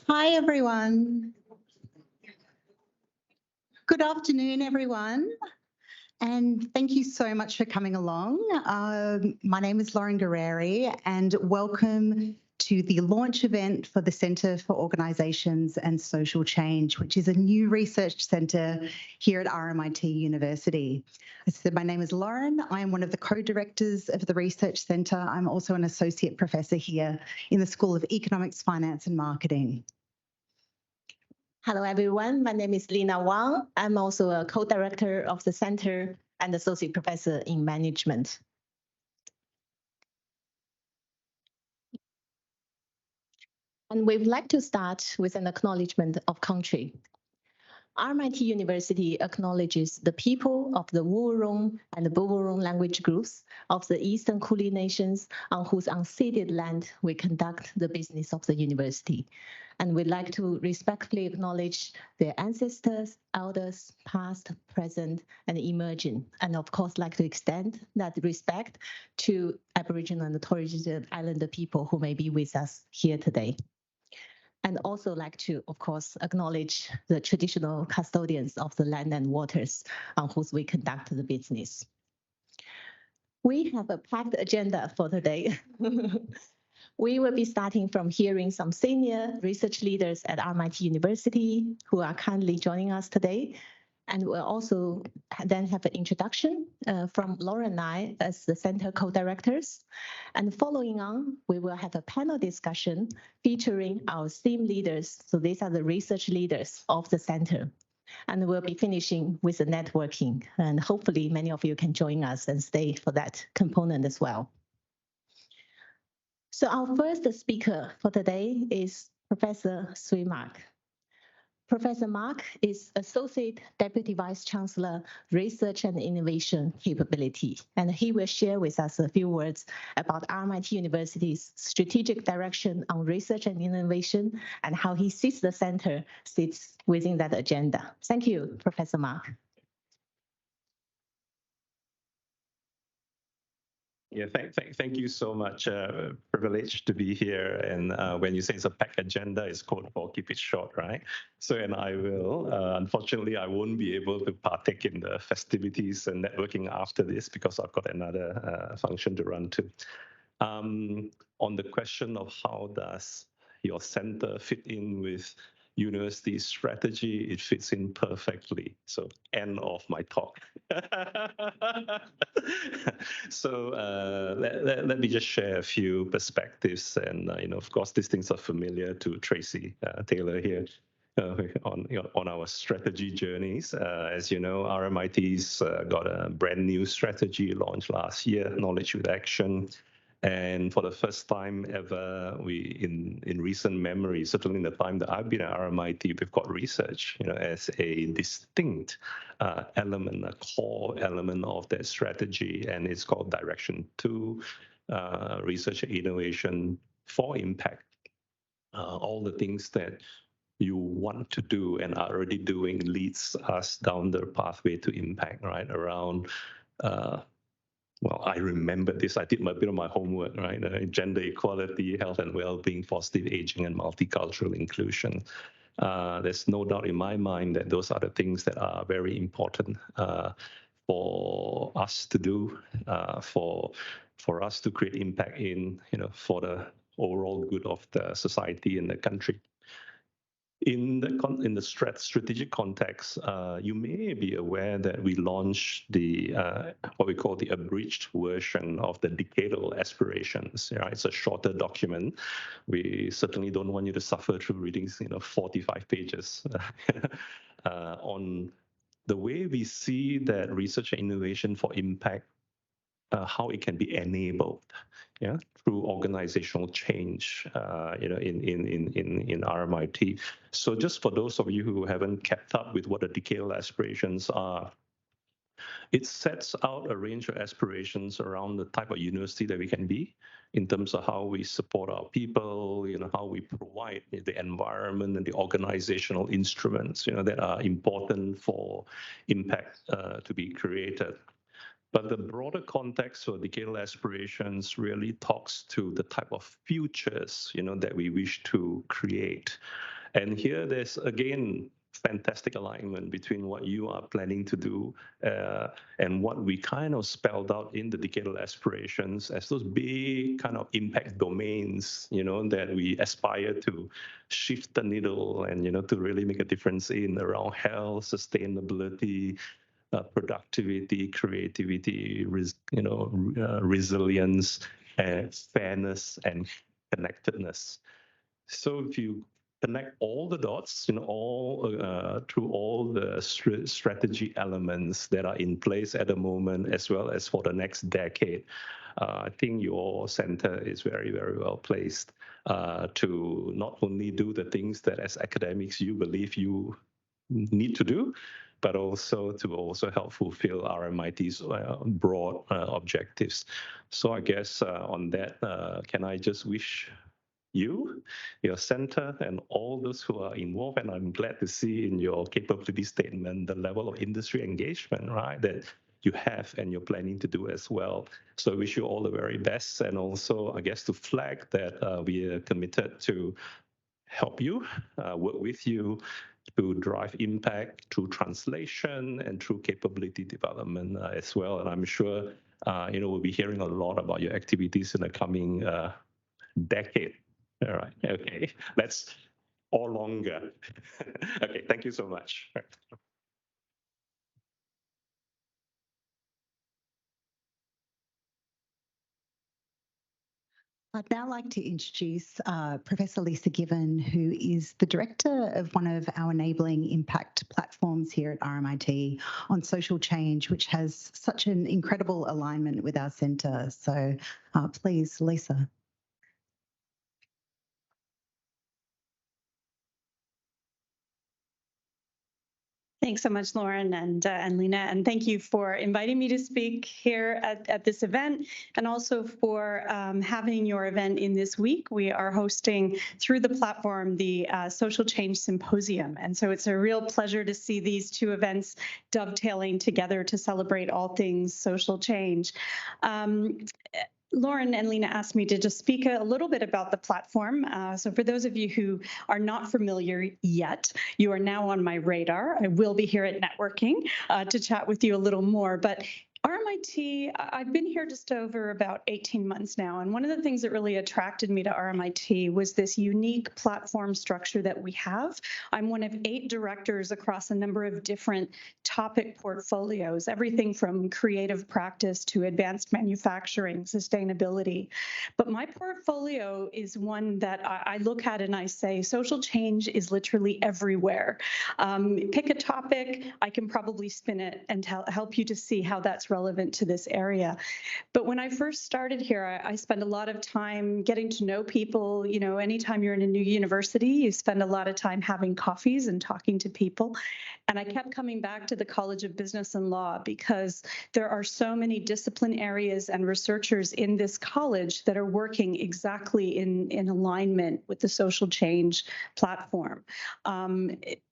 Hi, everyone. Good afternoon, everyone. And thank you so much for coming along. My name is Gurrieri, and welcome to the launch event for the Centre for Organisations and Social Change, which is a new research centre here at RMIT University. As I said, my name is Lauren. I am one of the co-directors of the Research Centre. I'm also an associate professor here in the School of Economics, Finance and Marketing. Hello, everyone. My name is Lena Wang. I'm also a co-director of the center and associate professor in management. And we'd like to start with an acknowledgement of country. RMIT University acknowledges the people of the Wurrung and Boorong language groups of the Eastern Kulin Nations on whose unceded land we conduct the business of the university. And we'd like to respectfully acknowledge their ancestors, elders, past, present, and emerging. And of course, like to extend that respect to Aboriginal and Torres Strait Islander people who may be with us here today. And also like to, of course, acknowledge the traditional custodians of the land and waters on whose we conduct the business. We have a packed agenda for today. We will be starting from hearing some senior research leaders at RMIT University who are kindly joining us today. And we'll also then have an introduction from Laura and I as the center co-directors. And following on, we will have a panel discussion featuring our STEAM leaders. So these are the research leaders of the center. And we'll be finishing with the networking. And hopefully many of you can join us and stay for that component as well. So our first speaker for today is Professor Swee. Professor Mark is Associate Deputy Vice Chancellor, Research and Innovation Capability, and he will share with us a few words about RMIT University's strategic direction on research and innovation and how he sees the center sits within that agenda. Thank you, Professor Mark. Yeah, thank you so much. Privileged to be here. And when you say it's a packed agenda, it's code for keep it short, right? So, and I will. Unfortunately, I won't be able to partake in the festivities and networking after this because I've got another function to run to. On the question of how does your center fit in with university strategy, it fits in perfectly. So end of my talk. So let me just share a few perspectives, and of course these things are familiar to Tracy Taylor here. On our strategy journeys. As you know, RMIT's got a brand new strategy launched last year, Knowledge with Action. And for the first time ever, we in recent memory, certainly in the time that I've been at RMIT, we've got research, as a distinct element, a core element of that strategy, and it's called Direction 2, Research and Innovation for Impact. All the things that you want to do and are already doing leads us down the pathway to impact, right? Around well, I remember this. I did a bit of my homework, right? Gender equality, health and well-being, positive aging, and multicultural inclusion. There's no doubt in my mind that those are the things that are very important for us to do, for us to create impact in, for the overall good of the society and the country. In the strategic context, you may be aware that we launched the what we call the abridged version of the decadal aspirations. Right? It's a shorter document. We certainly don't want you to suffer through reading 45 pages on the way we see that research and innovation for impact, how it can be enabled, through organizational change, in RMIT. So just for those of you who haven't kept up with what the decadal aspirations are, it sets out a range of aspirations around the type of university that we can be in terms of how we support our people, how we provide the environment and the organizational instruments, that are important for impact to be created. But the broader context for decadal aspirations really talks to the type of futures, that we wish to create. And here there's, again, fantastic alignment between what you are planning to do and what we kind of spelled out in the decadal aspirations as those big kind of impact domains, that we aspire to shift the needle and, to really make a difference in around health, sustainability, productivity, creativity, resilience, fairness, and connectedness. So if you connect all the dots, through all the strategy elements that are in place at the moment, as well as for the next decade, I think your center is very, very well placed to not only do the things that as academics you believe you need to do, but also to help fulfill RMIT's broad objectives. So I guess on that, can I just wish you, your center, and all those who are involved, and I'm glad to see in your capability statement the level of industry engagement, right, that you have and you're planning to do as well. So I wish you all the very best, and also I guess to flag that we are committed to help you, work with you, to drive impact through translation and through capability development as well. And I'm sure, we'll be hearing a lot about your activities in the coming decade. All right. Okay. That's or longer. Okay. Thank you so much. I'd now like to introduce Professor Lisa Given, who is the director of one of our enabling impact platforms here at RMIT on social change, which has such an incredible alignment with our centre. So please, Lisa. Thanks so much, Lauren and Lena, and thank you for inviting me to speak here at this event, and also for having your event in this week. We are hosting through the platform the Social Change Symposium, and so it's a real pleasure to see these two events dovetailing together to celebrate all things social change. Lauren and Lena asked me to just speak a little bit about the platform. So for those of you who are not familiar yet, you are now on my radar. I will be here at networking to chat with you a little more. But RMIT, I've been here just over about 18 months now, and one of the things that really attracted me to RMIT was this unique platform structure that we have. I'm one of 8 directors across a number of different topic portfolios, everything from creative practice to advanced manufacturing, sustainability. But my portfolio is one that I look at and I say, social change is literally everywhere. Pick a topic, I can probably spin it and help you to see how that's relevant to this area. But when I first started here, I spent a lot of time getting to know people. Anytime you're in a new university, you spend a lot of time having coffees and talking to people. And I kept coming back to the College of Business and Law because there are so many discipline areas and researchers in this college that are working exactly in alignment with the social change platform.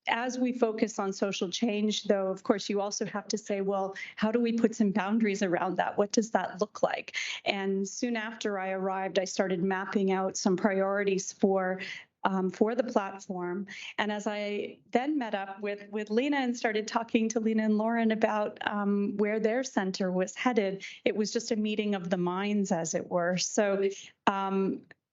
As we focus on social change, though, of course, you also have to say, well, how do we put some boundaries around that? What does that look like? And soon after I arrived, I started mapping out some priorities for the platform. And as I then met up with Lena and started talking to Lena and Lauren about where their center was headed, it was just a meeting of the minds, as it were. So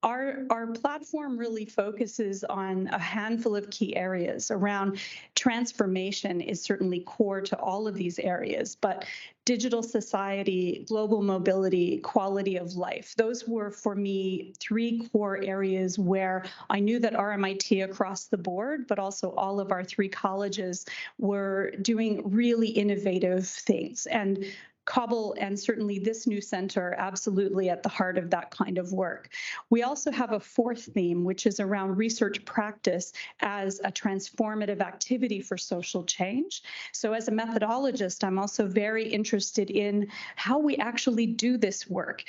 our platform really focuses on a handful of key areas. Around transformation is certainly core to all of these areas, but digital society, global mobility, quality of life, those were for me 3 core areas where I knew that RMIT across the board, but also all of our 3 colleges were doing really innovative things. And COBBLE and certainly this new center absolutely at the heart of that kind of work. We also have a 4th theme, which is around research practice as a transformative activity for social change. So as a methodologist, I'm also very interested in how we actually do this work.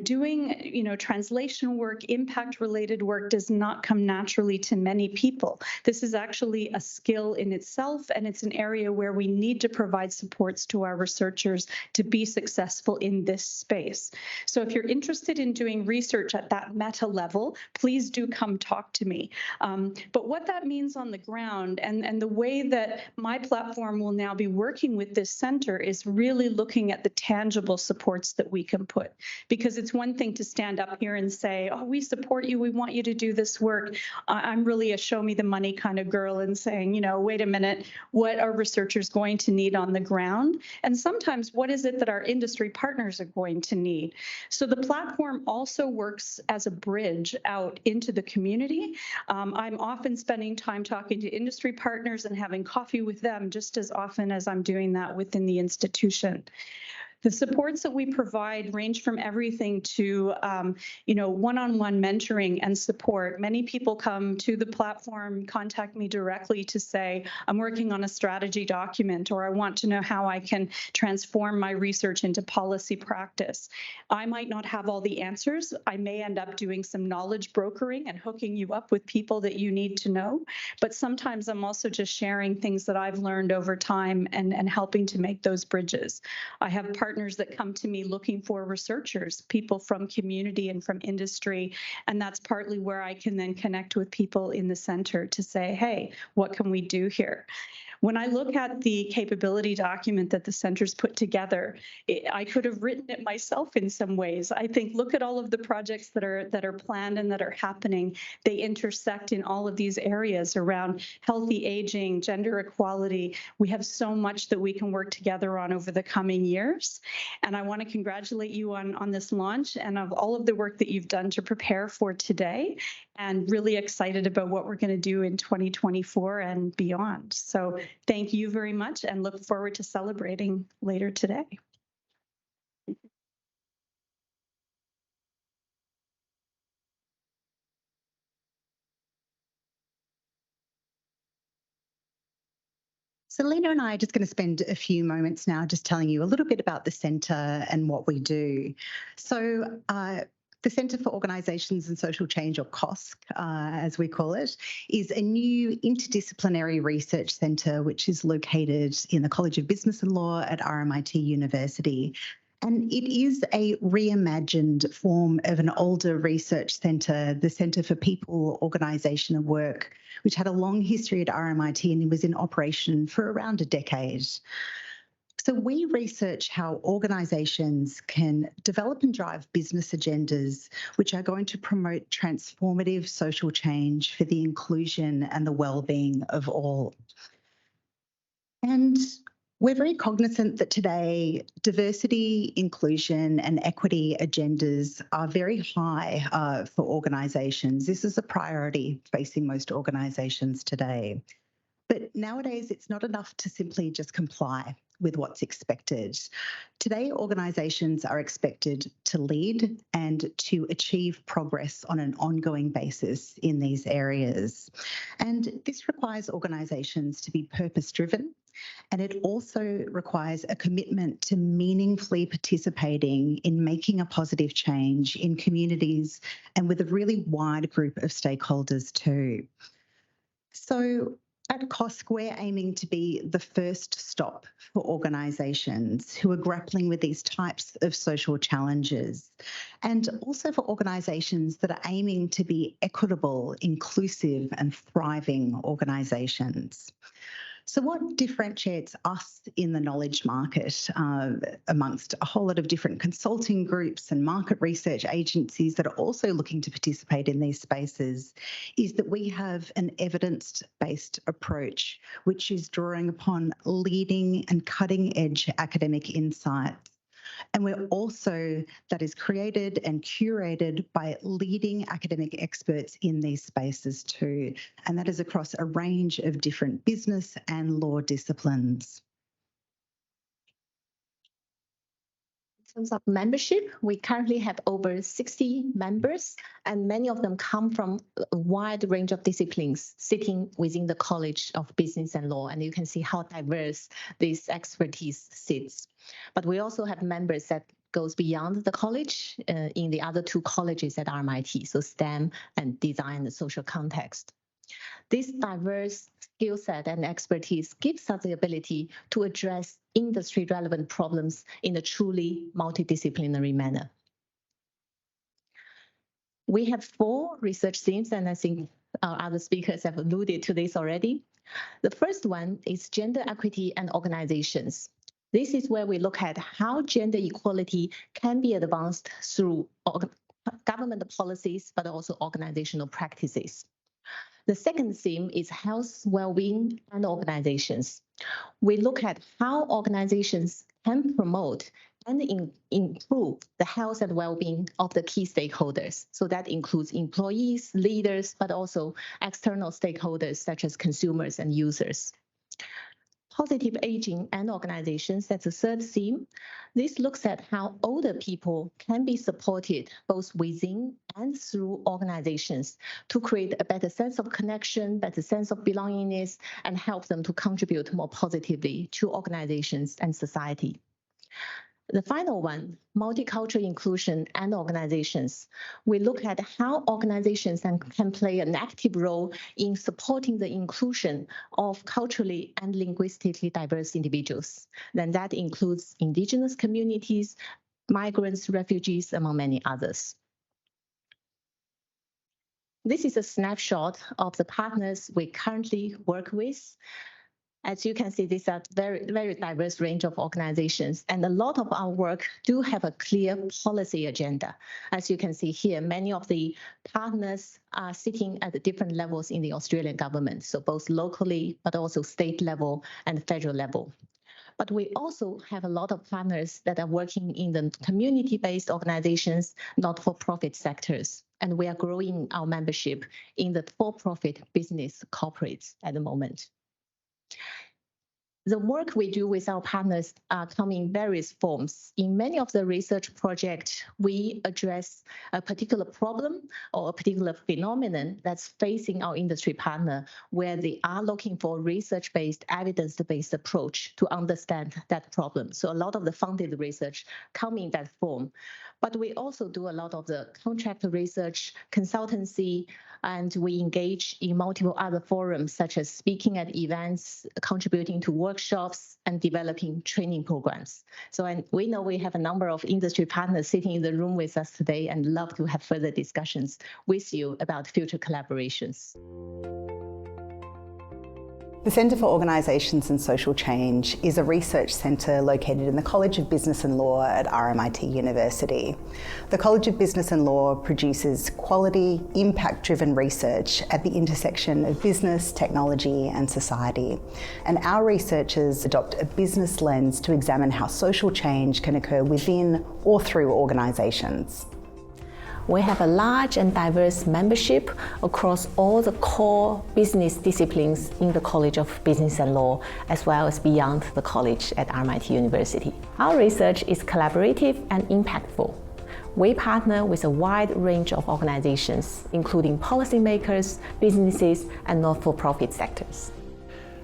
Doing, translation work, impact-related work does not come naturally to many people. This is actually a skill in itself, and it's an area where we need to provide supports to our researchers to be successful in this space. So if you're interested in doing research at that meta level, please do come talk to me. But what that means on the ground and the way that my platform will now be working with this center is really looking at the tangible supports that we can put. Because it's one thing to stand up here and say, oh, we support you, we want you to do this work. I'm really a show me the money kind of girl and saying, you know, wait a minute, what are researchers going to need on the ground? And sometimes what is it that our industry partners are going to need? So the platform also works as a bridge out into the community. I'm often spending time talking to industry partners and having coffee with them just as often as I'm doing that within the institution. The supports that we provide range from everything to, one-on-one mentoring and support. Many people come to the platform, contact me directly to say, I'm working on a strategy document, or I want to know how I can transform my research into policy practice. I might not have all the answers. I may end up doing some knowledge brokering and hooking you up with people that you need to know. But sometimes I'm also just sharing things that I've learned over time and helping to make those bridges. I have partners that come to me looking for researchers, people from community and from industry, and that's partly where I can then connect with people in the center to say, hey, what can we do here? When I look at the capability document that the center's put together, I could have written it myself in some ways. I think look at all of the projects that are planned and that are happening. They intersect in all of these areas around healthy aging, gender equality. We have so much that we can work together on over the coming years. And I want to congratulate you on this launch and of all of the work that you've done to prepare for today, and really excited about what we're going to do in 2024 and beyond. So thank you very much and look forward to celebrating later today. So Lena and I are just going to spend a few moments now just telling you a little bit about the centre and what we do. So the Centre for Organisations and Social Change, or COSC, as we call it, is a new interdisciplinary research centre which is located in the College of Business and Law at RMIT University. And it is a reimagined form of an older research centre, the Centre for People, Organisation and Work, which had a long history at RMIT and was in operation for around a decade. So we research how organisations can develop and drive business agendas which are going to promote transformative social change for the inclusion and the well-being of all. And we're very cognizant that today diversity, inclusion and equity agendas are very high for organisations. This is a priority facing most organisations today. But nowadays, it's not enough to simply just comply with what's expected. Today, organisations are expected to lead and to achieve progress on an ongoing basis in these areas. And this requires organisations to be purpose-driven, and it also requires a commitment to meaningfully participating in making a positive change in communities and with a really wide group of stakeholders too. So at COSC, we're aiming to be the first stop for organisations who are grappling with these types of social challenges, and also for organisations that are aiming to be equitable, inclusive and thriving organisations. So what differentiates us in the knowledge market amongst a whole lot of different consulting groups and market research agencies that are also looking to participate in these spaces is that we have an evidence-based approach, which is drawing upon leading and cutting-edge academic insights. And we're also, that is created and curated by leading academic experts in these spaces too. And that is across a range of different business and law disciplines. In terms of membership, we currently have over 60 members, and many of them come from a wide range of disciplines sitting within the College of Business and Law. And you can see how diverse this expertise sits. But we also have members that goes beyond the college in the other two colleges at RMIT, so STEM and Design and Social Context. This diverse skill set and expertise gives us the ability to address industry-relevant problems in a truly multidisciplinary manner. We have 4 research themes, and I think our other speakers have alluded to this already. The first one is gender equity and organizations. This is where we look at how gender equality can be advanced through government policies, but also organizational practices. The second theme is health, well-being, and organizations. We look at how organizations can promote and improve the health and well-being of the key stakeholders. So that includes employees, leaders, but also external stakeholders such as consumers and users. Positive aging and organizations, that's the third theme. This looks at how older people can be supported both within and through organizations to create a better sense of connection, better sense of belongingness, and help them to contribute more positively to organizations and society. The final one, multicultural inclusion and organizations. We look at how organizations can play an active role in supporting the inclusion of culturally and linguistically diverse individuals. Then that includes indigenous communities, migrants, refugees, among many others. This is a snapshot of the partners we currently work with. As you can see, these are very diverse range of organizations, and a lot of our work do have a clear policy agenda. As you can see here, many of the partners are sitting at the different levels in the Australian government, so both locally, but also state level and federal level. But we also have a lot of partners that are working in the community-based organizations, not-for-profit sectors, and we are growing our membership in the for-profit business corporates at the moment. The work we do with our partners come in various forms. In many of the research projects, we address a particular problem or a particular phenomenon that's facing our industry partner, where they are looking for research-based, evidence-based approach to understand that problem. So a lot of the funded research come in that form. But we also do a lot of the contract research, consultancy, and we engage in multiple other forums, such as speaking at events, contributing to workshops, and developing training programs. So we know we have a number of industry partners sitting in the room with us today and love to have further discussions with you about future collaborations. The Centre for Organisations and Social Change is a research centre located in the College of Business and Law at RMIT University. The College of Business and Law produces quality, impact-driven research at the intersection of business, technology and society. And our researchers adopt a business lens to examine how social change can occur within or through organisations. We have a large and diverse membership across all the core business disciplines in the College of Business and Law, as well as beyond the college at RMIT University. Our research is collaborative and impactful. We partner with a wide range of organizations, including policymakers, businesses, and not-for-profit sectors.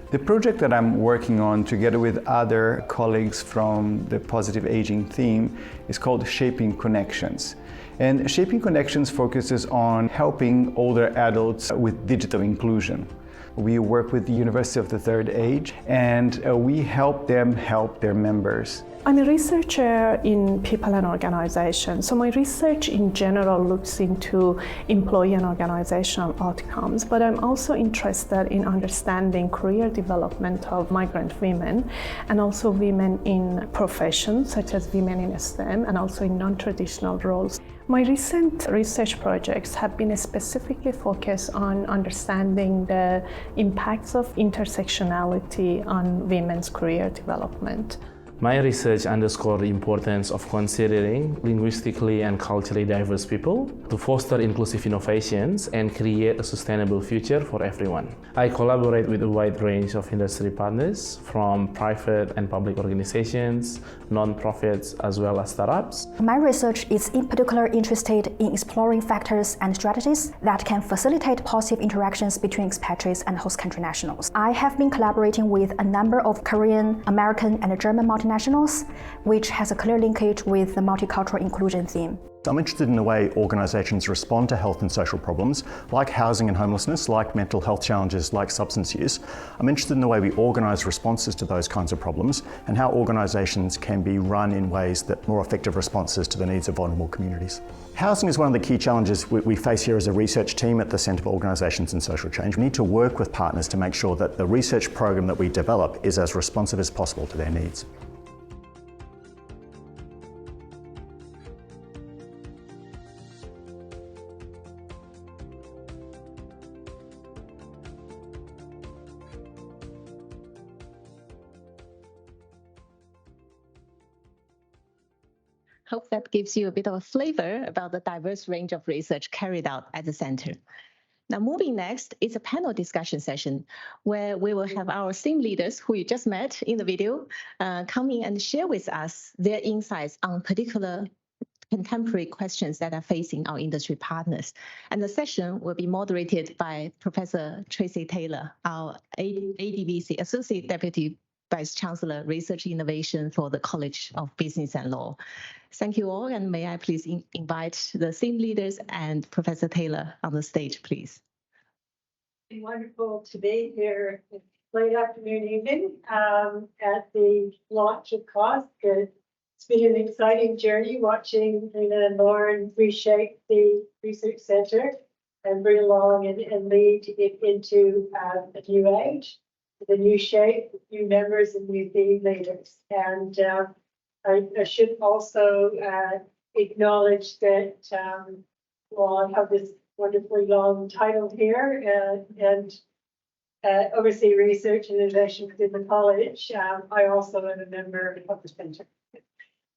The project that I'm working on together with other colleagues from the positive aging theme is called Shaping Connections. And Shaping Connections focuses on helping older adults with digital inclusion. We work with the University of the Third Age, and we help them help their members. I'm a researcher in people and organizations. So my research in general looks into employee and organizational outcomes, but I'm also interested in understanding career development of migrant women and also women in professions such as women in STEM and also in non-traditional roles. My recent research projects have been specifically focused on understanding the impacts of intersectionality on women's career development. My research underscored the importance of considering linguistically and culturally diverse people to foster inclusive innovations and create a sustainable future for everyone. I collaborate with a wide range of industry partners, from private and public organizations, non-profits, as well as startups. My research is in particular interested in exploring factors and strategies that can facilitate positive interactions between expatriates and host country nationals. I have been collaborating with a number of Korean, American, and German multinationals, which has a clear linkage with the multicultural inclusion theme. I'm interested in the way organisations respond to health and social problems, like housing and homelessness, like mental health challenges, like substance use. I'm interested in the way we organise responses to those kinds of problems and how organisations can be run in ways that more effective responses to the needs of vulnerable communities. Housing is one of the key challenges we face here as a research team at the Centre for Organisations and Social Change. We need to work with partners to make sure that the research program that we develop is as responsive as possible to their needs. Hope that gives you a bit of a flavor about the diverse range of research carried out at the center. Now, moving next is a panel discussion session where we will have our theme leaders who you just met in the video come in and share with us their insights on particular contemporary questions that are facing our industry partners. And the session will be moderated by Professor Tracy Taylor, our ADVC, Associate Deputy Vice Chancellor, Research Innovation for the College of Business and Law. Thank you all, and may I please invite the theme leaders and Professor Taylor on the stage, please. It's wonderful to be here late afternoon, evening at the launch of COSC. It's been an exciting journey watching Lena and Lauren reshape the research center and bring along and lead it into a new age, the new shape, new members and new theme leaders. And I should also acknowledge that while I have this wonderfully long title here and oversee research and innovation within the college, I also am a member of the centre.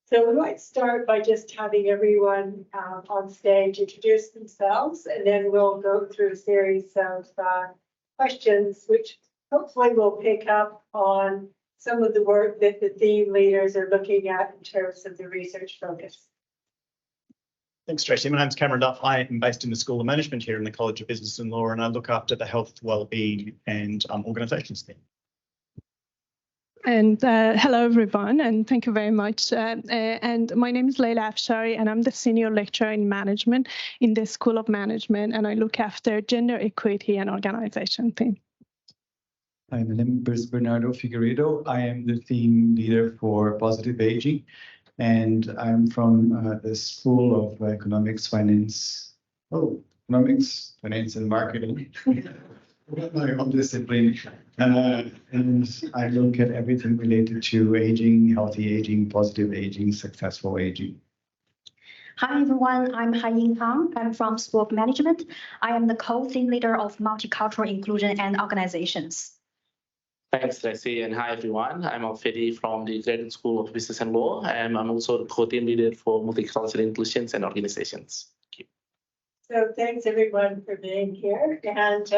So we might start by just having everyone on stage introduce themselves, and then we'll go through a series of questions which hopefully we'll pick up on some of the work that the theme leaders are looking at in terms of the research focus. Thanks, Tracy. My name's Cameron Duff. I am based in the School of Management here in the College of Business and Law, and I look after the health, wellbeing and organisations team. And hello, everyone, and thank you very much. And my name is Lena Afshari, and I'm the Senior Lecturer in Management in the School of Management, and I look after gender equity and organisation team. My name is Bernardo Figueiredo. I am the theme leader for positive aging, and I'm from the School of Economics, Finance, and Marketing. My own discipline, and I look at everything related to aging, healthy aging, positive aging, successful aging. Hi everyone, I'm Hai-Ying Kang. I'm from School of Management. I am the co-theme leader of Multicultural Inclusion and Organizations. Thanks, Tracy, and hi everyone. I'm Alfedi from the Graduate School of Business and Law, and I'm also the co-team leader for Multicultural Inclusions and Organizations. Thank you. So thanks everyone for being here, and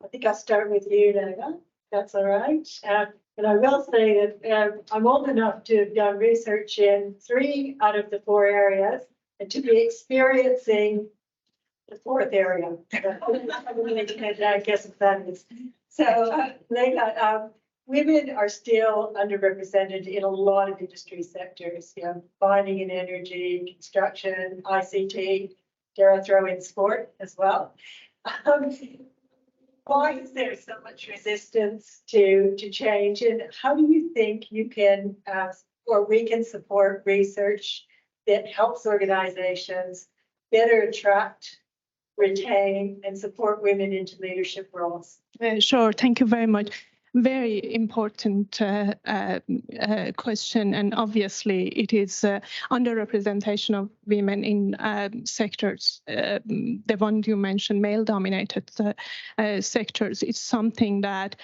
I think I'll start with you, Lena. That's all right. And I will say that I'm old enough to have done research in 3 out of the 4 areas, and to be experiencing the 4th area. I guess that is. So, Lena, women are still underrepresented in a lot of industry sectors, mining and energy, construction, ICT, dare I throw in sport as well. Why is there so much resistance to change, and how do you think you can or we can support research that helps organizations better attract, retain, and support women into leadership roles? Sure, thank you very much. Very important question, and obviously it is underrepresentation of women in sectors. The one you mentioned, male-dominated sectors, is something that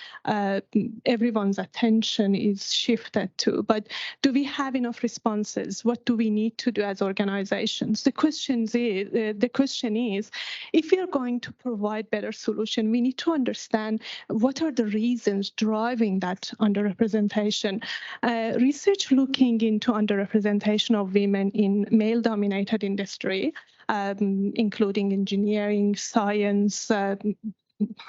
everyone's attention is shifted to. But do we have enough responses? What do we need to do as organizations? The question is, if we are going to provide better solution, we need to understand what are the reasons driving that underrepresentation. Research looking into underrepresentation of women in male-dominated industry, including engineering, science,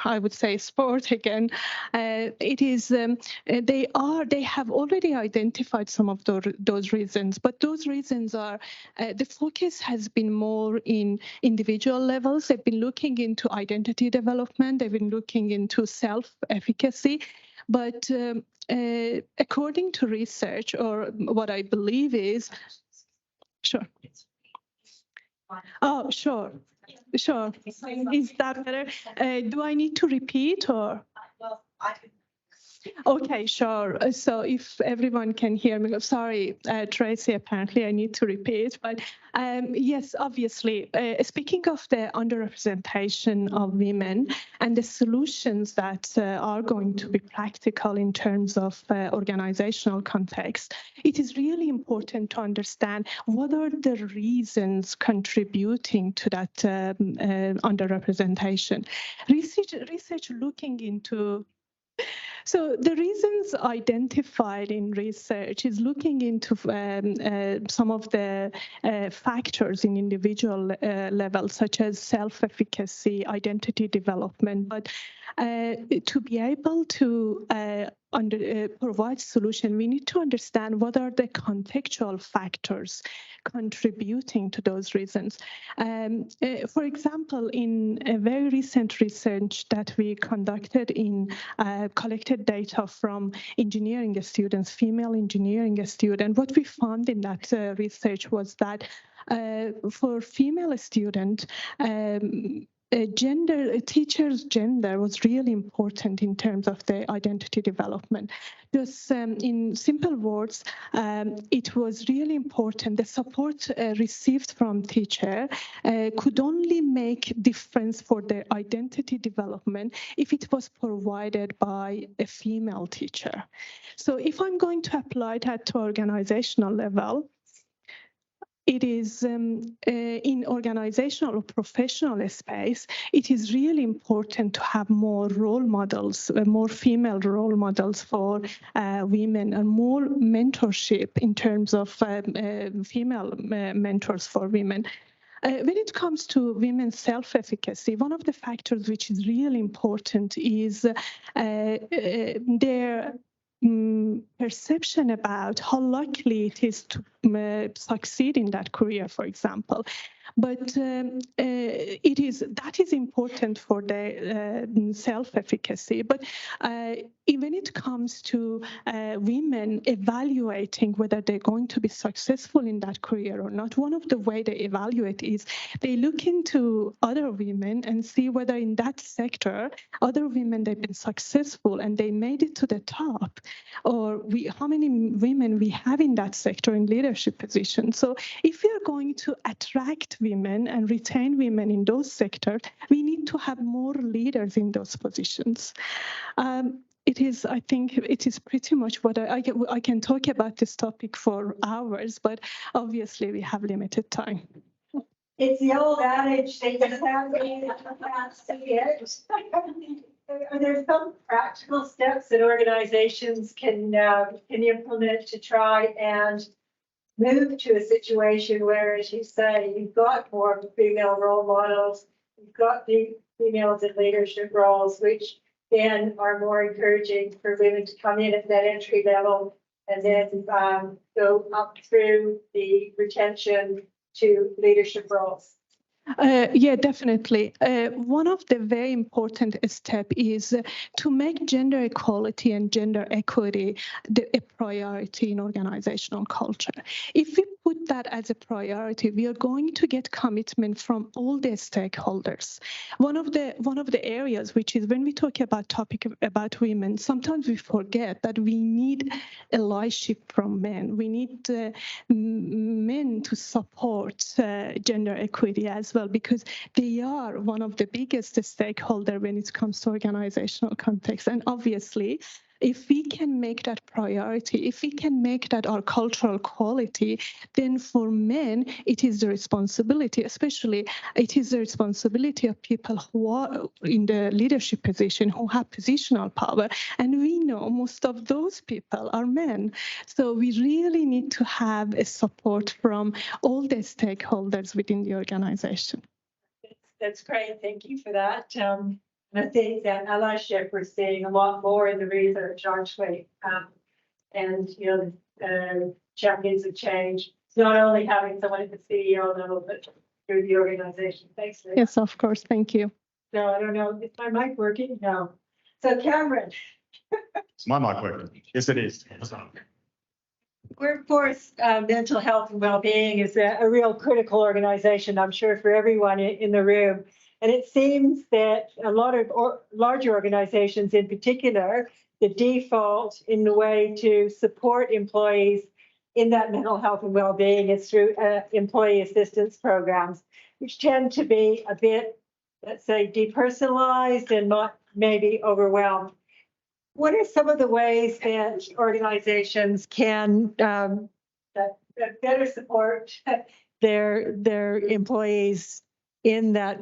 I would say sport again. It is they have already identified some of those reasons, but those reasons are the focus has been more in individual levels. They've been looking into identity development. They've been looking into self-efficacy, but according to research, or what I believe is, sure. Oh, sure. Sure. Is that better? Do I need to repeat or? Well, okay, sure. So if everyone can hear me, sorry, Tracy, apparently I need to repeat, but yes, obviously, speaking of the underrepresentation of women and the solutions that are going to be practical in terms of organizational context, it is really important to understand what are the reasons contributing to that underrepresentation. Research looking into so the reasons identified in research is looking into some of the factors in individual levels, such as self-efficacy, identity development. But to be able to provide solution, we need to understand what are the contextual factors contributing to those reasons. For example, in a very recent research that we conducted in collected data from engineering students, female engineering students, what we found in that research was that for female students, a teacher's gender was really important in terms of their identity development. Just in simple words, it was really important. The support received from teacher could only make difference for their identity development if it was provided by a female teacher. So if I'm going to apply that to organizational level, it is in organizational or professional space, it is really important to have more role models, more female role models for women, and more mentorship in terms of female mentors for women. When it comes to women's self-efficacy, one of the factors which is really important is their perception about how likely it is to succeed in that career, for example. But that is important for their self-efficacy. But when it comes to women evaluating whether they're going to be successful in that career or not, one of the ways they evaluate is they look into other women and see whether in that sector, other women, they've been successful and they made it to the top, or how many women we have in that sector in leadership positions. So if we are going to attract women and retain women in those sectors, we need to have more leaders in those positions. I think it is pretty much what I can talk about this topic for hours, but obviously we have limited time. It's the old adage that you can't see it. Are there some practical steps that organizations can implement to try and move to a situation where, as you say, you've got more female role models, you've got the females in leadership roles, which then are more encouraging for women to come in at that entry level and then go up through the retention to leadership roles? Yeah, definitely. One of the very important steps is to make gender equality and gender equity a priority in organizational culture. If we put that as a priority, we are going to get commitment from all the stakeholders. One of the areas, which is when we talk about topic about women, sometimes we forget that we need allyship from men. We need men to support gender equity as well, because they are one of the biggest stakeholders when it comes to organizational context. And obviously, if we can make that priority, if we can make that our cultural quality, then for men, it is the responsibility, especially it is the responsibility of people who are in the leadership position, who have positional power. And we know most of those people are men. So we really need to have a support from all the stakeholders within the organization. That's great. Thank you for that. And I think that allyship we're seeing a lot more in the research, aren't we? And, you know, the champions of change, it's not only having someone at the CEO level, but through the organization. Thanks, Lena. Yes, of course. Thank you. So I don't know, is my mic working? No. So Cameron. Is my mic working? Yes, it is. Workforce mental health and well-being is a real critical organization, I'm sure, for everyone in the room. And it seems that a lot of larger organizations in particular, the default in the way to support employees in that mental health and well-being is through employee assistance programs, which tend to be a bit, let's say, depersonalized and not maybe overwhelmed. What are some of the ways that organizations can that better support their employees in that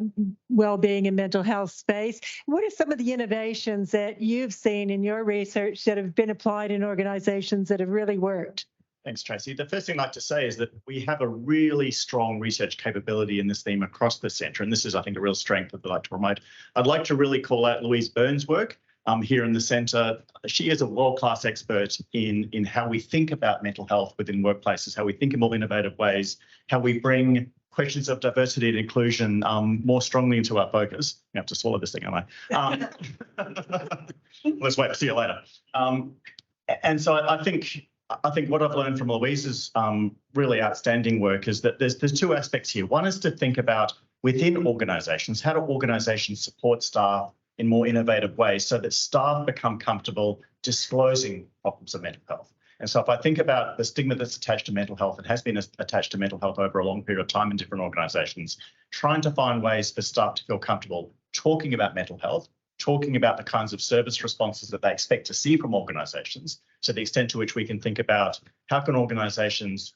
well-being and mental health space? What are some of the innovations that you've seen in your research that have been applied in organizations that have really worked? Thanks, Tracy. The first thing I'd like to say is that we have a really strong research capability in this theme across the centre, and this is, I think, a real strength that I'd like to promote. I'd like to really call out Louise Byrne's work here in the centre. She is a world-class expert in how we think about mental health within workplaces, how we think in more innovative ways, how we bring questions of diversity and inclusion more strongly into our focus. You have to swallow this thing, am I? Let's wait. See you later. And so I think what I've learned from Louise's really outstanding work is that there's two aspects here. One is to think about within organisations, how do organisations support staff in more innovative ways so that staff become comfortable disclosing problems of mental health. And so if I think about the stigma that's attached to mental health, it has been attached to mental health over a long period of time in different organisations, trying to find ways for staff to feel comfortable talking about mental health, talking about the kinds of service responses that they expect to see from organisations, to the extent to which we can think about how can organisations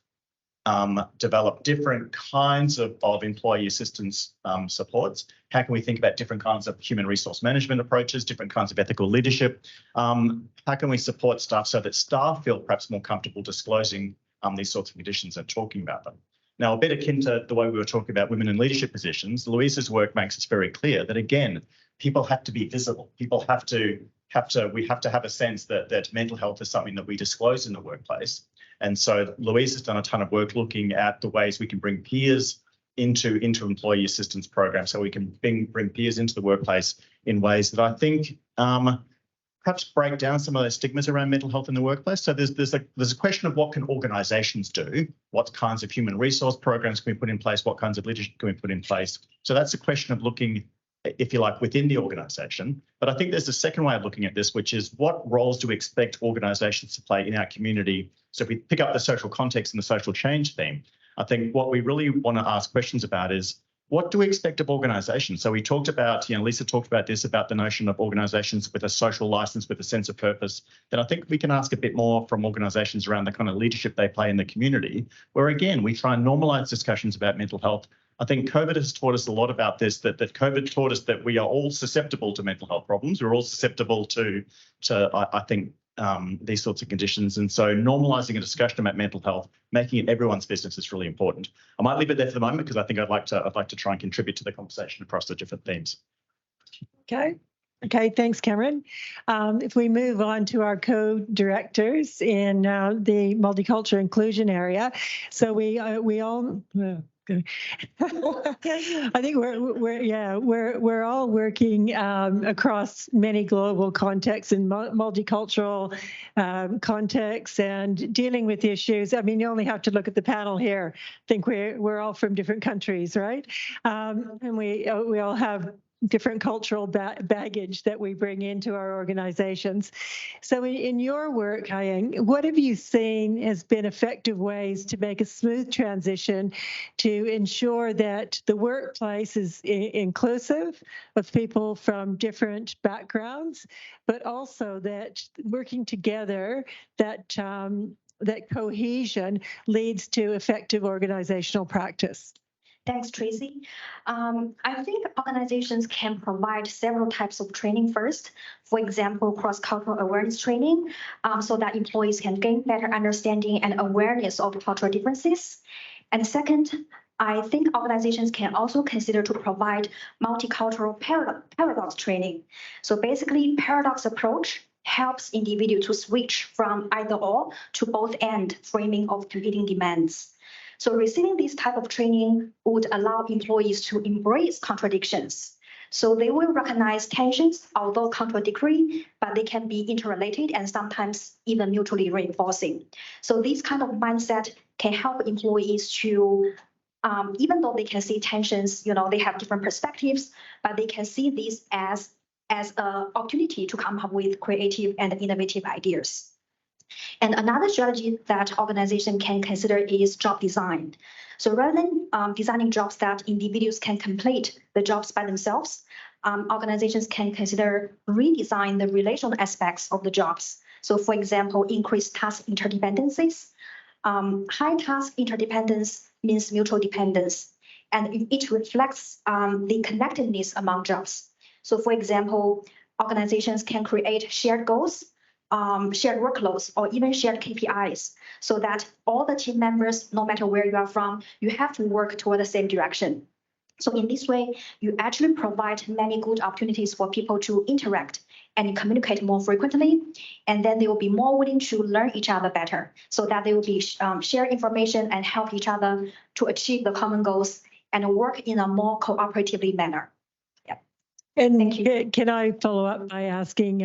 develop different kinds of employee assistance supports. How can we think about different kinds of human resource management approaches, different kinds of ethical leadership? How can we support staff so that staff feel perhaps more comfortable disclosing these sorts of conditions and talking about them? Now, a bit akin to the way we were talking about women in leadership positions, Louise's work makes it very clear that, again, people have to be visible. People we have to have a sense that mental health is something that we disclose in the workplace. And so Louise has done a ton of work looking at the ways we can bring peers into employee assistance programs, so we can bring peers into the workplace in ways that I think perhaps break down some of those stigmas around mental health in the workplace. So there's a question of what can organisations do? What kinds of human resource programs can we put in place? What kinds of leadership can we put in place? So that's a question of looking, if you like, within the organisation. But I think there's a second way of looking at this, which is what roles do we expect organisations to play in our community? So if we pick up the social context and the social change theme, I think what we really want to ask questions about is, what do we expect of organisations? So we talked about, Lisa talked about this, about the notion of organisations with a social licence, with a sense of purpose. Then I think we can ask a bit more from organisations around the kind of leadership they play in the community, where again, we try and normalise discussions about mental health. I think COVID has taught us a lot about this, that COVID taught us that we are all susceptible to mental health problems. We're all susceptible to I think, these sorts of conditions. And so normalising a discussion about mental health, making it everyone's business is really important. I might leave it there for the moment because I think I'd like to try and contribute to the conversation across the different themes. Okay, thanks, Cameron. If we move on to our co-directors in the multicultural inclusion area. So we all... I think we're all working across many global contexts and multicultural contexts and dealing with issues. I mean, you only have to look at the panel here. I think we're all from different countries, right? And we all have different cultural baggage that we bring into our organizations. So in your work, Hyang, what have you seen as been effective ways to make a smooth transition to ensure that the workplace is inclusive of people from different backgrounds, but also that working together, that cohesion leads to effective organizational practice? Thanks, Tracy. I think organizations can provide several types of training first. For example, cross-cultural awareness training, so that employees can gain better understanding and awareness of cultural differences. And second, I think organizations can also consider to provide multicultural paradox training. So basically, paradox approach helps individuals to switch from either or to both end framing of competing demands. So receiving this type of training would allow employees to embrace contradictions. So they will recognize tensions, although contradictory, but they can be interrelated and sometimes even mutually reinforcing. So this kind of mindset can help employees to, even though they can see tensions, they have different perspectives, but they can see this as an opportunity to come up with creative and innovative ideas. And another strategy that organization can consider is job design. So rather than designing jobs that individuals can complete the jobs by themselves, organizations can consider redesign the relational aspects of the jobs. So for example, increase task interdependencies. High task interdependence means mutual dependence, and it reflects the connectedness among jobs. So for example, organizations can create shared goals, shared workloads, or even shared KPIs, so that all the team members, no matter where you are from, you have to work toward the same direction. So in this way, you actually provide many good opportunities for people to interact and communicate more frequently, and then they will be more willing to learn each other better, so that they will be share information and help each other to achieve the common goals and work in a more cooperatively manner. And can I follow up by asking,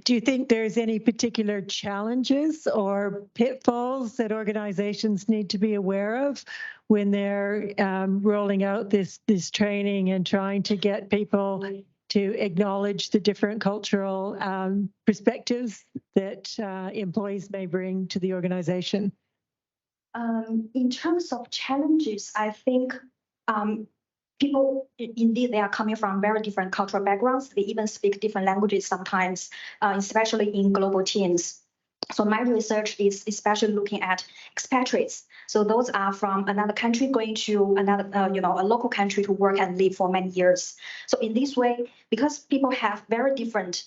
do you think there's any particular challenges or pitfalls that organizations need to be aware of when they're rolling out this training and trying to get people to acknowledge the different cultural perspectives that employees may bring to the organization? In terms of challenges, I think people, indeed, they are coming from very different cultural backgrounds. They even speak different languages sometimes, especially in global teams. So my research is especially looking at expatriates. So those are from another country going to another, a local country to work and live for many years. So in this way, because people have very different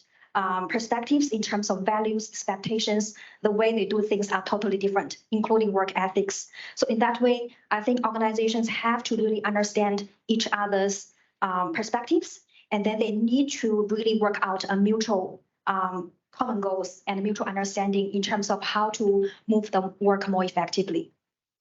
perspectives in terms of values, expectations, the way they do things are totally different, including work ethics. So in that way, I think organizations have to really understand each other's perspectives, and then they need to really work out a mutual common goals and mutual understanding in terms of how to move the work more effectively.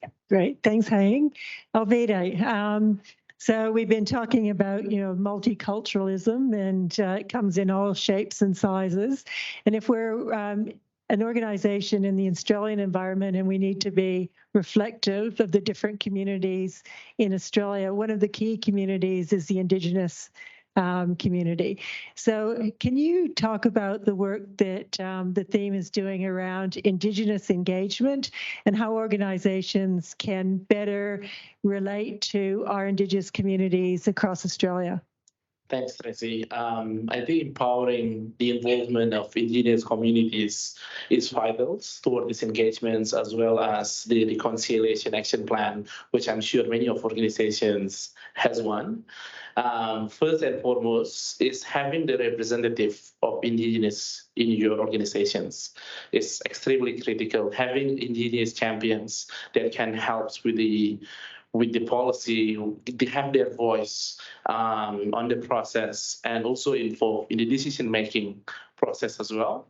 Yeah. Great, thanks, Hang. Alveda, so we've been talking about, multiculturalism, and it comes in all shapes and sizes. And if we're an organization in the Australian environment and we need to be reflective of the different communities in Australia, one of the key communities is the Indigenous community. So can you talk about the work that the theme is doing around Indigenous engagement and how organizations can better relate to our Indigenous communities across Australia? Thanks, Tracy. I think empowering the involvement of Indigenous communities is vital toward these engagements, as well as the Reconciliation Action Plan, which I'm sure many of organizations has one. First and foremost is having the representative of Indigenous in your organizations is extremely critical. Having Indigenous champions that can help with the policy, they have their voice on the process and also involved in the decision-making process as well.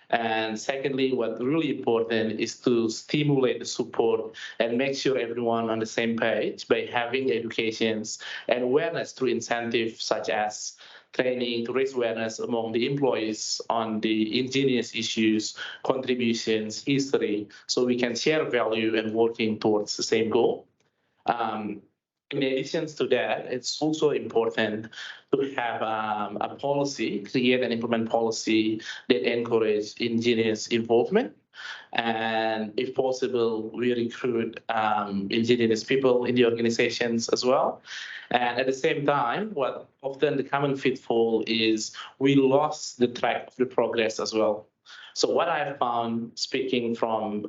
And secondly, what's really important is to stimulate the support and make sure everyone on the same page by having educations and awareness through incentives such as training to raise awareness among the employees on the Indigenous issues, contributions, history, so we can share value and working towards the same goal. In addition to that, it's also important to have a policy, create and implement policy that encourage Indigenous involvement. And if possible, we recruit Indigenous people in the organizations as well. And at the same time, what often the common pitfall is we lost the track of the progress as well. So what I have found, speaking from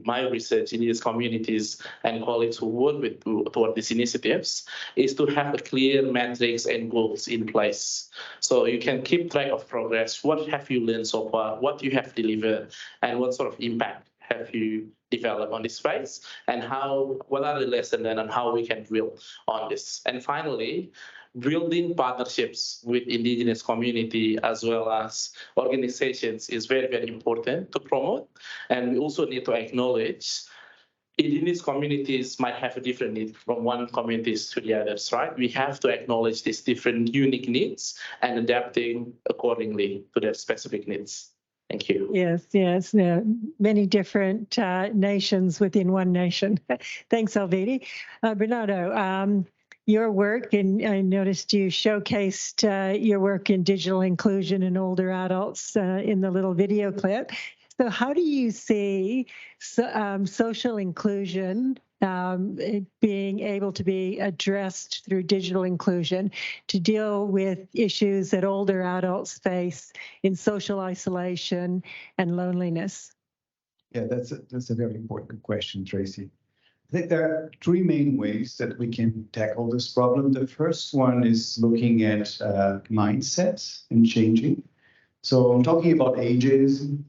my research in these communities and colleagues who work with toward these initiatives, is to have a clear metrics and goals in place. So you can keep track of progress. What have you learned so far? What you have delivered? And what sort of impact have you developed on this space, and what are the lessons learned and how we can build on this? And finally, building partnerships with indigenous community as well as organizations is very, very important to promote. And we also need to acknowledge indigenous communities might have a different need from one communities to the others, right? We have to acknowledge these different unique needs and adapting accordingly to their specific needs. Thank you. Yes, yes. Many different nations within one nation. Thanks, Alviti. Bernardo, your work, and I noticed you showcased your work in digital inclusion in older adults in the little video clip. So how do you see social inclusion being able to be addressed through digital inclusion to deal with issues that older adults face in social isolation and loneliness? Yeah, that's a very important question, Tracy. I think there are three main ways that we can tackle this problem. The first one is looking at mindsets and changing. So I'm talking about ageism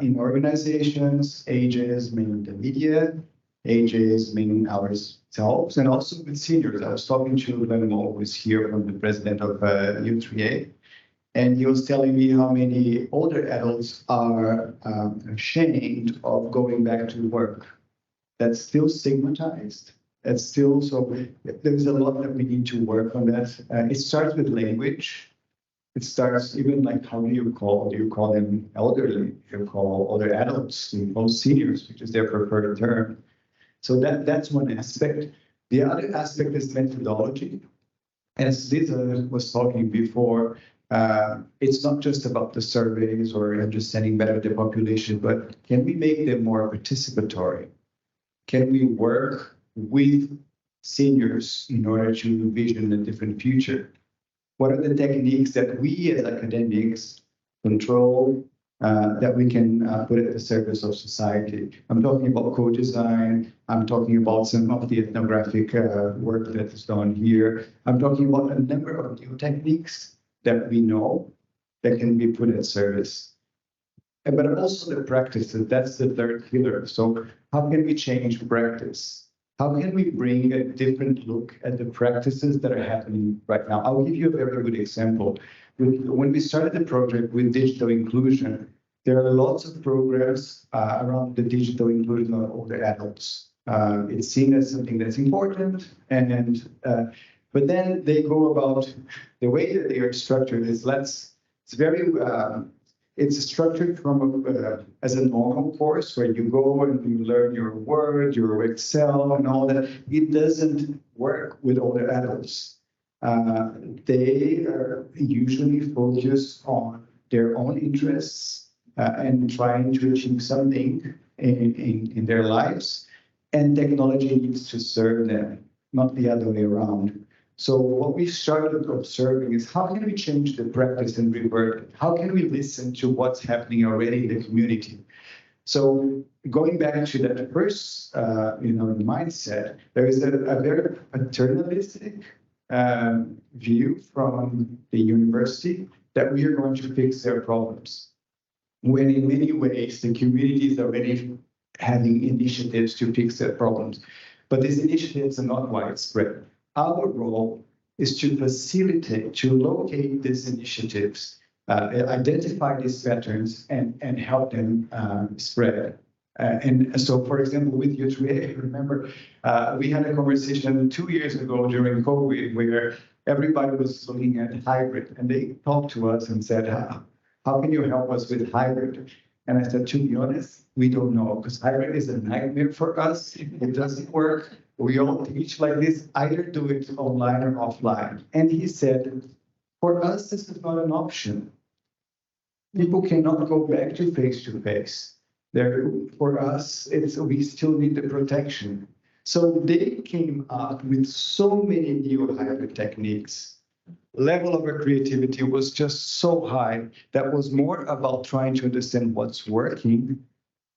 in organizations, ageism in the media, ageism in ourselves, and also with seniors. I was talking to Lena, who is here, from the president of U3A, and he was telling me how many older adults are ashamed of going back to work. That's still stigmatized. That's still, so there's a lot that we need to work on that. It starts with language. It starts even like, how do you call them elderly? You call older adults, you call seniors, which is their preferred term. So that's one aspect. The other aspect is methodology. As Lisa was talking before, it's not just about the surveys or understanding better the population, but can we make them more participatory? Can we work with seniors in order to envision a different future? What are the techniques that we as academics control that we can put at the service of society? I'm talking about co-design. I'm talking about some of the ethnographic work that is done here. I'm talking about a number of new techniques that we know that can be put at service. But also the practices, that's the third pillar. So how can we change practice? How can we bring a different look at the practices that are happening right now? I'll give you a very good example. When we started the project with digital inclusion, there are lots of programs around the digital inclusion of older adults. It's seen as something that's important, but then they go about the way that they are structured is it's structured from as a normal course where you go and you learn your Word, your Excel, and all that. It doesn't work with older adults. They are usually focused on their own interests and trying to achieve something in their lives, and technology needs to serve them, not the other way around. So what we started observing is how can we change the practice and revert it? How can we listen to what's happening already in the community? So going back to that first, mindset, there is a very paternalistic view from the university that we are going to fix their problems, when in many ways the communities are already having initiatives to fix their problems. But these initiatives are not widespread. Our role is to facilitate, to locate these initiatives, identify these patterns, and help them spread. And so, for example, with U3A, remember, we had a conversation 2 years ago during COVID where everybody was looking at hybrid, and they talked to us and said, how can you help us with hybrid? And I said, to be honest, we don't know, because hybrid is a nightmare for us. It doesn't work. We all teach like this, either do it online or offline. And he said, for us, this is not an option. People cannot go back to face-to-face. For us, we still need the protection. So they came up with so many new hybrid techniques. Level of our creativity was just so high that was more about trying to understand what's working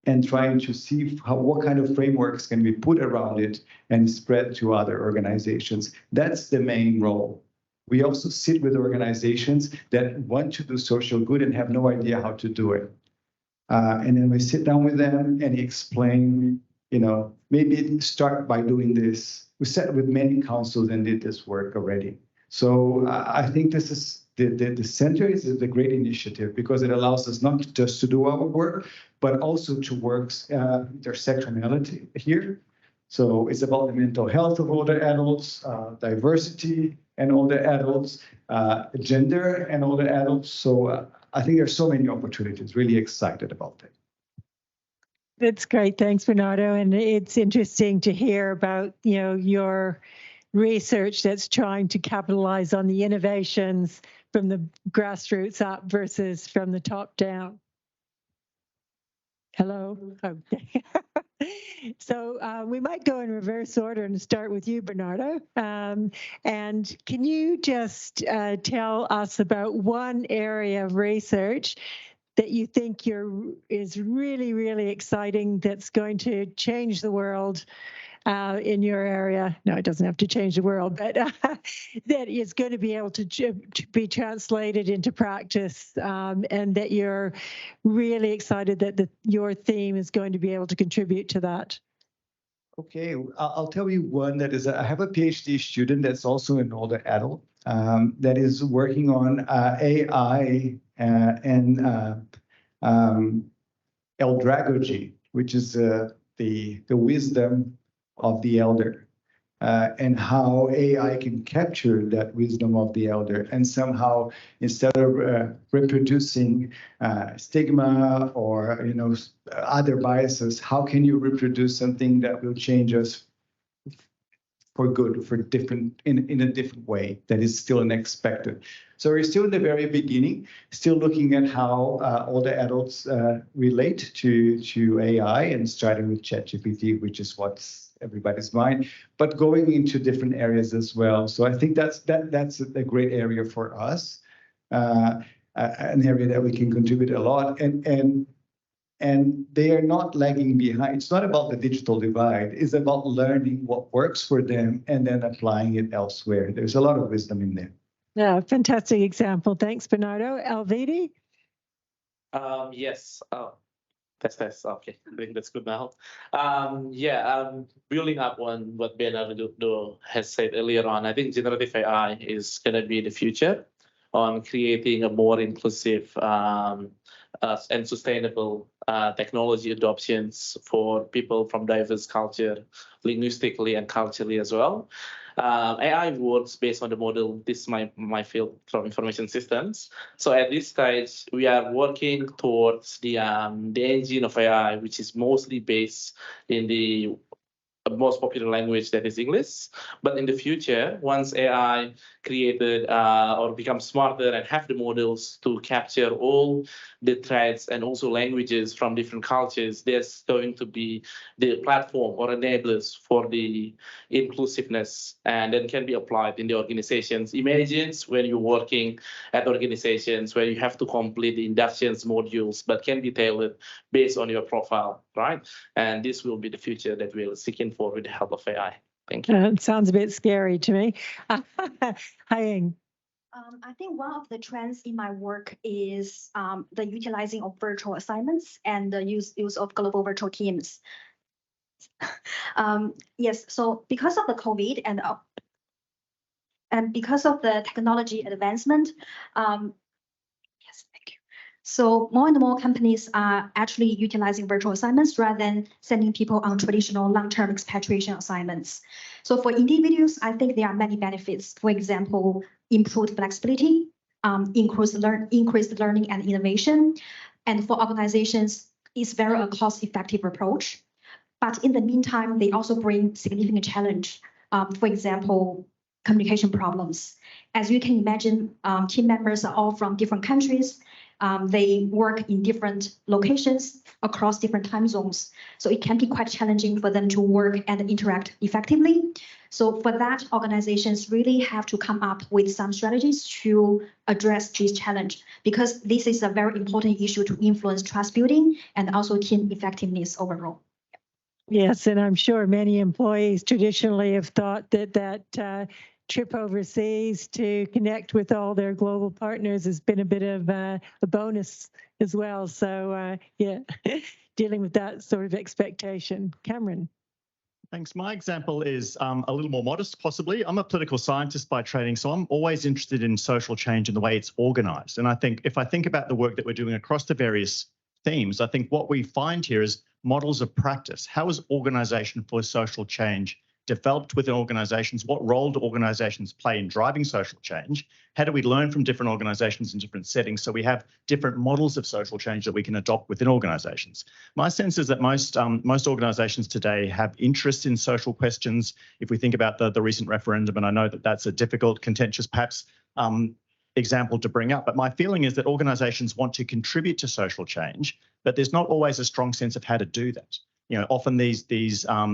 and trying to see what kind of frameworks can be put around it and spread to other organizations. That's the main role. We also sit with organizations that want to do social good and have no idea how to do it. And then we sit down with them and explain, maybe start by doing this. We sat with many councils and did this work already. So I think this is the center is a great initiative because it allows us not just to do our work, but also to work intersectionality here. So it's about the mental health of older adults, diversity and older adults, gender and older adults. So I think there's so many opportunities. Really excited about it. That's great. Thanks, Bernardo. And it's interesting to hear about, your research that's trying to capitalize on the innovations from the grassroots up versus from the top down. Hello. Okay. So we might go in reverse order and start with you, Bernardo. And can you just tell us about one area of research that you think is really, really exciting, that's going to change the world in your area? No, it doesn't have to change the world, but that is going to be able to be translated into practice, and that you're really excited that your theme is going to be able to contribute to that. Okay, I'll tell you one that is, I have a PhD student that's also an older adult that is working on AI and eldragogy, which is the wisdom of the elder, and how AI can capture that wisdom of the elder, and somehow, instead of reproducing stigma or other biases, how can you reproduce something that will change us for good, for different, in a different way that is still unexpected. So we're still in the very beginning, still looking at how older adults relate to AI, and starting with ChatGPT, which is what's everybody's mind, but going into different areas as well. So I think that's a great area for us, an area that we can contribute a lot, and they are not lagging behind. It's not about the digital divide. It's about learning what works for them and then applying it elsewhere. There's a lot of wisdom in there. Yeah, fantastic example. Thanks, Bernardo. Alvidi? Yes. Oh, that's okay. I think that's good now. Building up on what Bernardo has said earlier on, I think generative AI is going to be the future on creating a more inclusive and sustainable technology adoptions for people from diverse culture, linguistically and culturally as well. AI works based on the model. This is my field from information systems. So at this stage, we are working towards the engine of AI, which is mostly based in the most popular language, that is English. But in the future, once AI created or becomes smarter and have the models to capture all the threads and also languages from different cultures, there's going to be the platform or enablers for the inclusiveness, and then can be applied in the organizations. Imagine when you're working at organizations where you have to complete the inductions modules, but can be tailored based on your profile, right? And this will be the future that we're seeking for with the help of AI. Thank you. It sounds a bit scary to me. Hi-Ying. I think one of the trends in my work is the utilizing of virtual assignments and the use of global virtual teams. Yes, so because of the COVID and because of the technology advancement, yes, thank you. So more and more companies are actually utilizing virtual assignments rather than sending people on traditional long-term expatriation assignments. So for individuals, I think there are many benefits. For example, improved flexibility, increased learning and innovation. And for organizations, it's very a cost-effective approach. But in the meantime, they also bring significant challenge. For example, communication problems. As you can imagine, team members are all from different countries. They work in different locations across different time zones. So it can be quite challenging for them to work and interact effectively. So for that, organizations really have to come up with some strategies to address this challenge, because this is a very important issue to influence trust building and also team effectiveness overall. Yes, and I'm sure many employees traditionally have thought that trip overseas to connect with all their global partners has been a bit of a bonus as well. So yeah, dealing with that sort of expectation. Cameron. Thanks. My example is a little more modest, possibly. I'm a political scientist by training, so I'm always interested in social change and the way it's organised. And I think if I think about the work that we're doing across the various themes, I think what we find here is models of practice. How is organisation for social change developed within organisations? What role do organisations play in driving social change? How do we learn from different organisations in different settings so we have different models of social change that we can adopt within organisations? My sense is that most organisations today have interest in social questions. If we think about the recent referendum, and I know that that's a difficult, contentious, perhaps example to bring up, but my feeling is that organisations want to contribute to social change, but there's not always a strong sense of how to do that. You know, often the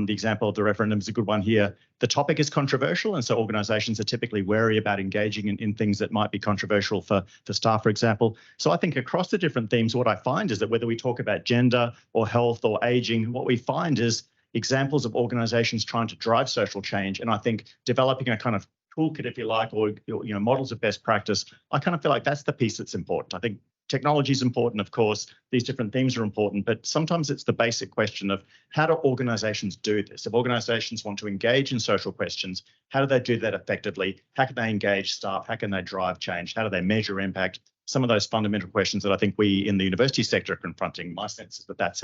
example of the referendum is a good one here. The topic is controversial, and so organisations are typically wary about engaging in things that might be controversial for staff, for example. So I think across the different themes, what I find is that whether we talk about gender or health or ageing, what we find is examples of organisations trying to drive social change. And I think developing a kind of toolkit, if you like, or models of best practice, I kind of feel like that's the piece that's important. I think technology is important, of course, these different themes are important, but sometimes it's the basic question of how do organisations do this? If organisations want to engage in social questions, how do they do that effectively? How can they engage staff? How can they drive change? How do they measure impact? Some of those fundamental questions that I think we in the university sector are confronting. My sense is that that's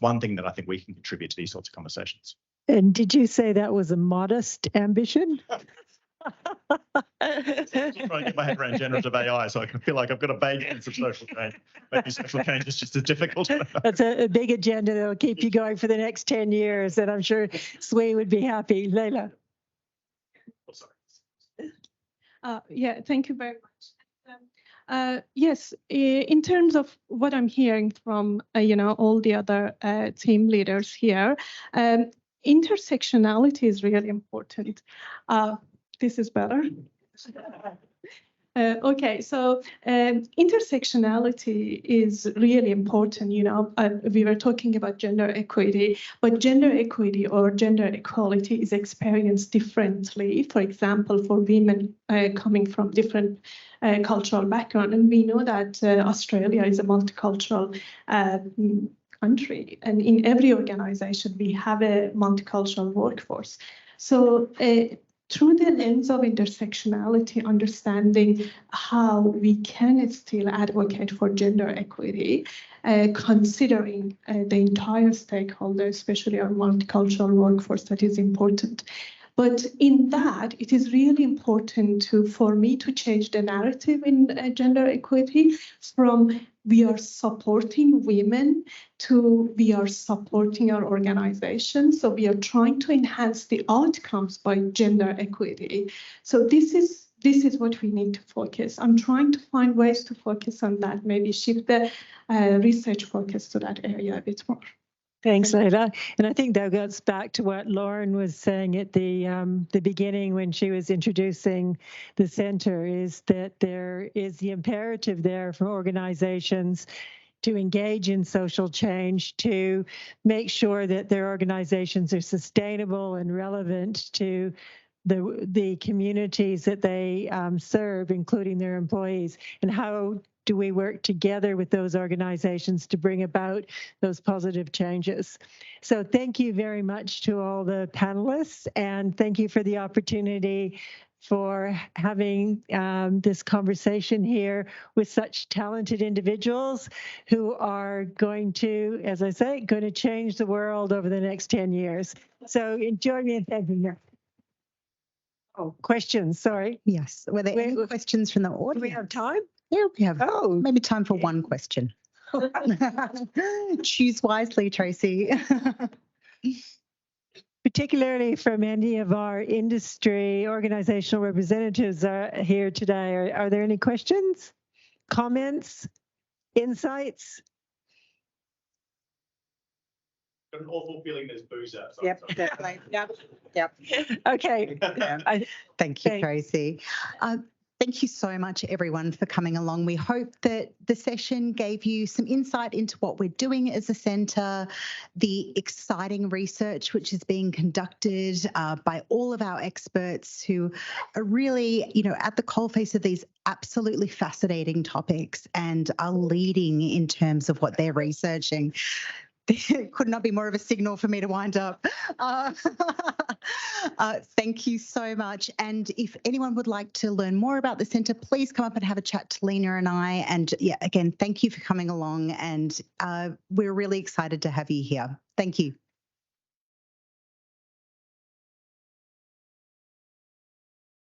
one thing that I think we can contribute to these sorts of conversations. And did you say that was a modest ambition? I'm trying to get my head around generative AI, so I can feel like I've got a vague sense of social change. Maybe social change is just as difficult. That's a big agenda that will keep you going for the next 10 years, and I'm sure Swee would be happy. Lena. Oh, sorry. Yeah, thank you very much. Yes, in terms of what I'm hearing from all the other team leaders here, intersectionality is really important. This is better. Okay, so intersectionality is really important. We were talking about gender equity, but gender equity or gender equality is experienced differently. For example, for women coming from different cultural background, and we know that Australia is a multicultural country, and in every organization we have a multicultural workforce. So through the lens of intersectionality, understanding how we can still advocate for gender equity, considering the entire stakeholder, especially our multicultural workforce, that is important. But in that, it is really important for me to change the narrative in gender equity from we are supporting women to we are supporting our organization. So we are trying to enhance the outcomes by gender equity. So this is what we need to focus. I'm trying to find ways to focus on that, maybe shift the research focus to that area a bit more. Thanks, Lena. And I think that goes back to what Lauren was saying at the beginning when she was introducing the centre, is that there is the imperative there for organisations to engage in social change, to make sure that their organisations are sustainable and relevant to the communities that they serve, including their employees, and how do we work together with those organizations to bring about those positive changes? So thank you very much to all the panelists, and thank you for the opportunity for having this conversation here with such talented individuals who are going to, as I say, going to change the world over the next 10 years. So enjoy me and thank you. Oh, questions, sorry. Yes. Were there any questions from the audience? Do we have time? Yeah, we have maybe time for one question. Choose wisely, Tracy. Particularly from any of our industry organizational representatives here today. Are there any questions, comments, insights? Got an awful feeling there's booze outside. Yep, definitely. Yep. Okay. Thank you, Tracy. thank you so much, everyone, for coming along. We hope that the session gave you some insight into what we're doing as a centre, the exciting research which is being conducted by all of our experts who are really, at the coalface of these absolutely fascinating topics and are leading in terms of what they're researching. Could not be more of a signal for me to wind up. Thank you so much. And if anyone would like to learn more about the centre, please come up and have a chat to Lena and I. And yeah, again, thank you for coming along. And we're really excited to have you here. Thank you.